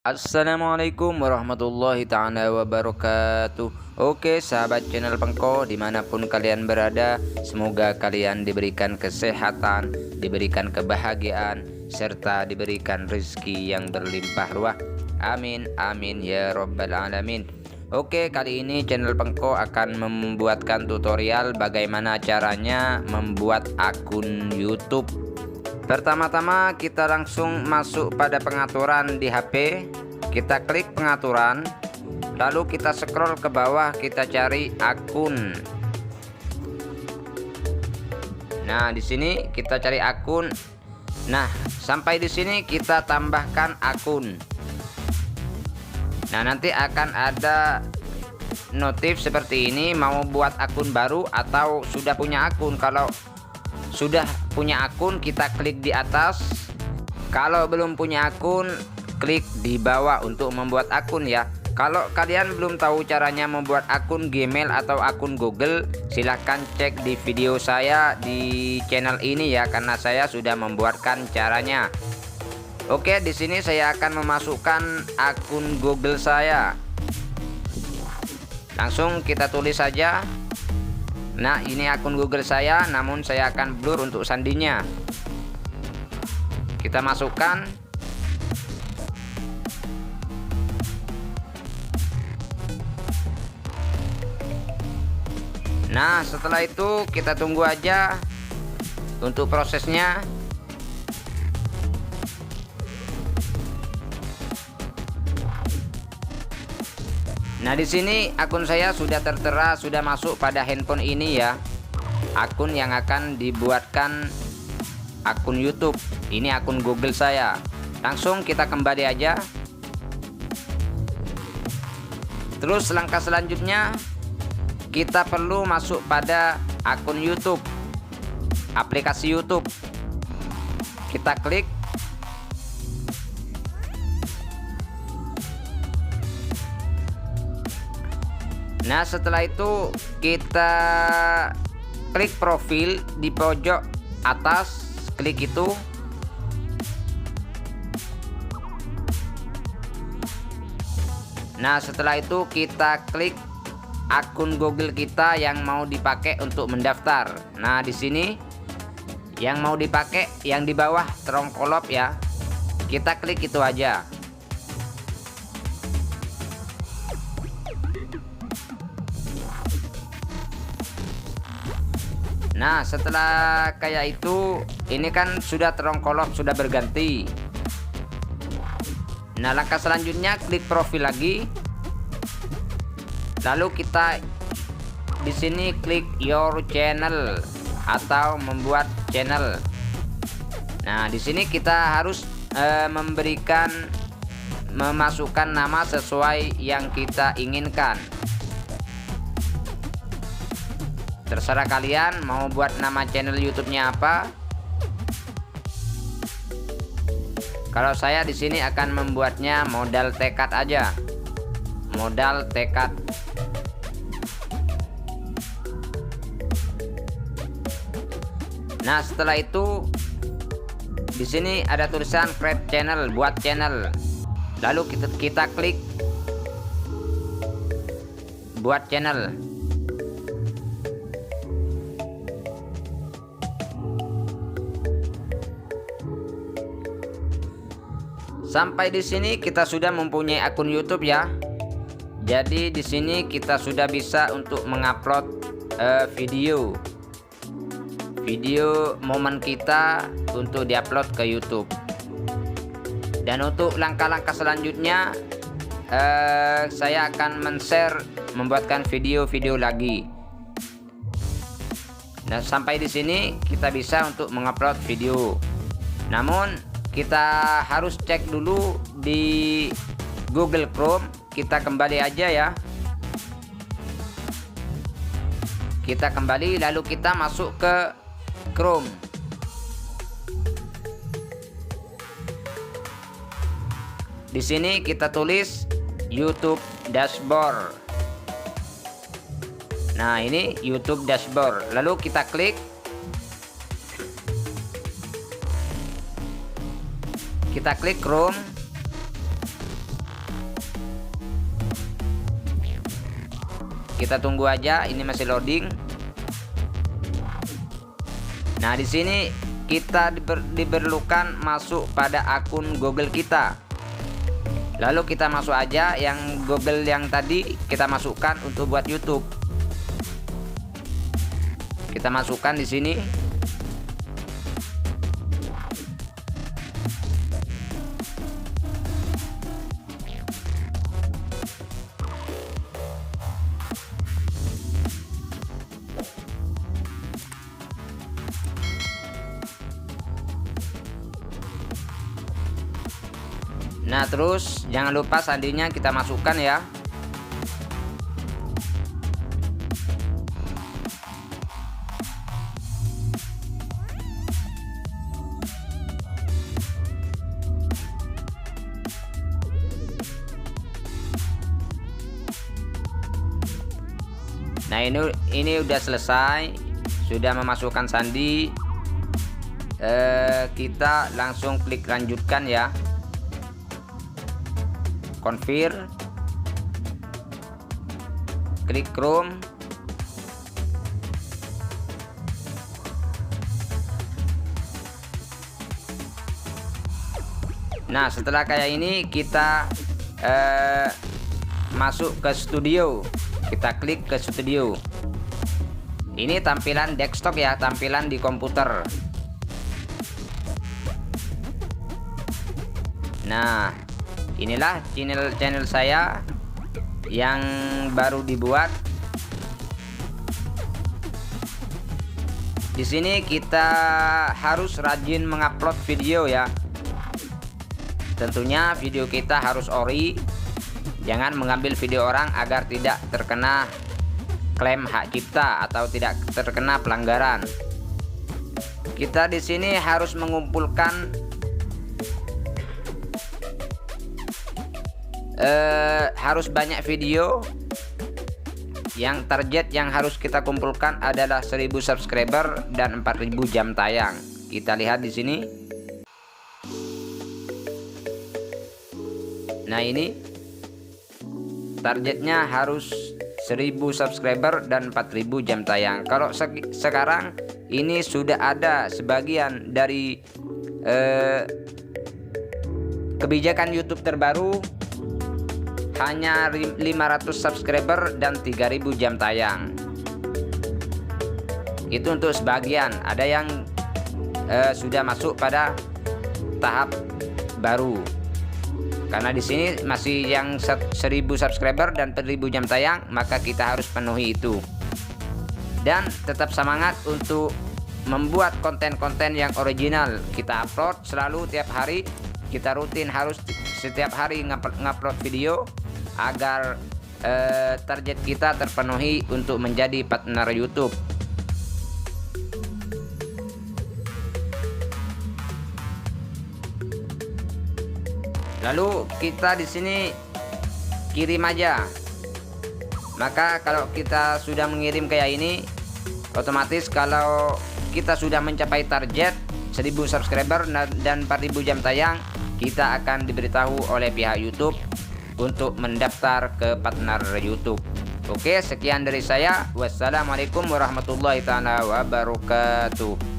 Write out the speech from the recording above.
Assalamualaikum warahmatullahi ta'ala wabarakatuh. Oke sahabat channel Pengko, dimanapun kalian berada, semoga kalian diberikan kesehatan, diberikan kebahagiaan, serta diberikan rezeki yang berlimpah ruah. Amin amin ya robbal alamin. Oke, kali ini channel Pengko akan membuatkan tutorial bagaimana caranya membuat akun YouTube. Pertama-tama kita langsung masuk pada pengaturan di HP. Kita klik pengaturan, lalu kita scroll ke bawah, kita cari akun. Nah, di sini kita cari akun. Nah, sampai di sini kita tambahkan akun. Nah, nanti akan ada notif seperti ini, mau buat akun baru atau sudah punya akun. Kalau sudah punya akun, kita klik di atas. Kalau belum punya akun, klik di bawah untuk membuat akun ya. Kalau kalian belum tahu caranya membuat akun Gmail atau akun Google, silahkan cek di video saya di channel ini ya, karena saya sudah membuatkan caranya. Oke, di sini saya akan memasukkan akun Google saya. Langsung kita tulis saja. Nah, ini akun Google saya, namun saya akan blur untuk sandinya. Kita masukkan. Nah, setelah itu kita tunggu aja untuk prosesnya. Nah, di sini akun saya sudah tertera, sudah masuk pada handphone ini ya. Akun yang akan dibuatkan akun YouTube. Ini akun Google saya. Langsung kita kembali aja. Terus langkah selanjutnya kita perlu masuk pada akun YouTube. Aplikasi YouTube. Kita klik. Nah, setelah itu kita klik profil di pojok atas, klik itu. Nah, setelah itu kita klik akun Google kita yang mau dipakai untuk mendaftar. Nah, di sini yang mau dipakai yang di bawah terongkolop ya. Kita klik itu aja. Nah, setelah kayak itu, ini kan sudah terongkolop, sudah berganti. Nah, langkah selanjutnya klik profil lagi. Lalu kita di sini klik your channel atau membuat channel. Nah, di sini kita harus memasukkan nama sesuai yang kita inginkan. Terserah kalian mau buat nama channel YouTube-nya apa. Kalau saya di sini akan membuatnya modal tekad aja. Modal tekad. Nah, setelah itu di sini ada tulisan create channel, buat channel. Lalu kita klik buat channel. Sampai di sini kita sudah mempunyai akun YouTube ya. Jadi di sini kita sudah bisa untuk mengupload video momen kita untuk diupload ke YouTube. Dan untuk langkah-langkah selanjutnya saya akan men-share membuatkan video-video lagi. Dan sampai di sini kita bisa untuk mengupload video. Namun kita harus cek dulu di Google Chrome. Kita kembali aja ya. Kita kembali lalu kita masuk ke Chrome. Di sini kita tulis YouTube Dashboard. Nah, ini YouTube Dashboard. Lalu kita klik. Kita klik Chrome. kita tunggu aja, ini masih loading. Nah, di sini kita diperlukan masuk pada akun Google kita. Lalu kita masuk aja yang Google yang tadi kita masukkan untuk buat YouTube. Kita masukkan di sini. Nah, terus jangan lupa sandinya kita masukkan ya. Nah, ini udah selesai, sudah memasukkan sandi. Kita langsung klik lanjutkan ya. Confirm, klik Chrome. Nah, setelah kayak ini kita masuk ke studio. Kita klik ke studio. Ini tampilan desktop ya, tampilan di komputer. Nah, inilah channel saya yang baru dibuat. Di sini kita harus rajin mengupload video ya. Tentunya video kita harus ori. Jangan mengambil video orang agar tidak terkena klaim hak cipta atau tidak terkena pelanggaran. Kita di sini harus mengumpulkan harus banyak video. Yang target yang harus kita kumpulkan adalah 1000 subscriber dan 4000 jam tayang. Kita lihat di sini. Nah, ini targetnya harus 1000 subscriber dan 4000 jam tayang. Kalau sekarang ini sudah ada sebagian dari kebijakan YouTube terbaru, hanya 500 subscriber dan 3000 jam tayang. Itu untuk sebagian. Ada yang sudah masuk pada tahap baru. Karena di sini masih yang 1000 subscriber dan 4000 jam tayang, maka kita harus penuhi itu. Dan tetap semangat untuk membuat konten-konten yang original. Kita upload selalu tiap hari. Kita rutin harus setiap hari ngupload video agar target kita terpenuhi untuk menjadi partner YouTube. Lalu kita di sini kirim aja. Maka kalau kita sudah mengirim kayak ini, otomatis kalau kita sudah mencapai target 1000 subscriber dan 4000 jam tayang, kita akan diberitahu oleh pihak YouTube untuk mendaftar ke partner YouTube. Oke, sekian dari saya. Wassalamualaikum warahmatullahi wabarakatuh.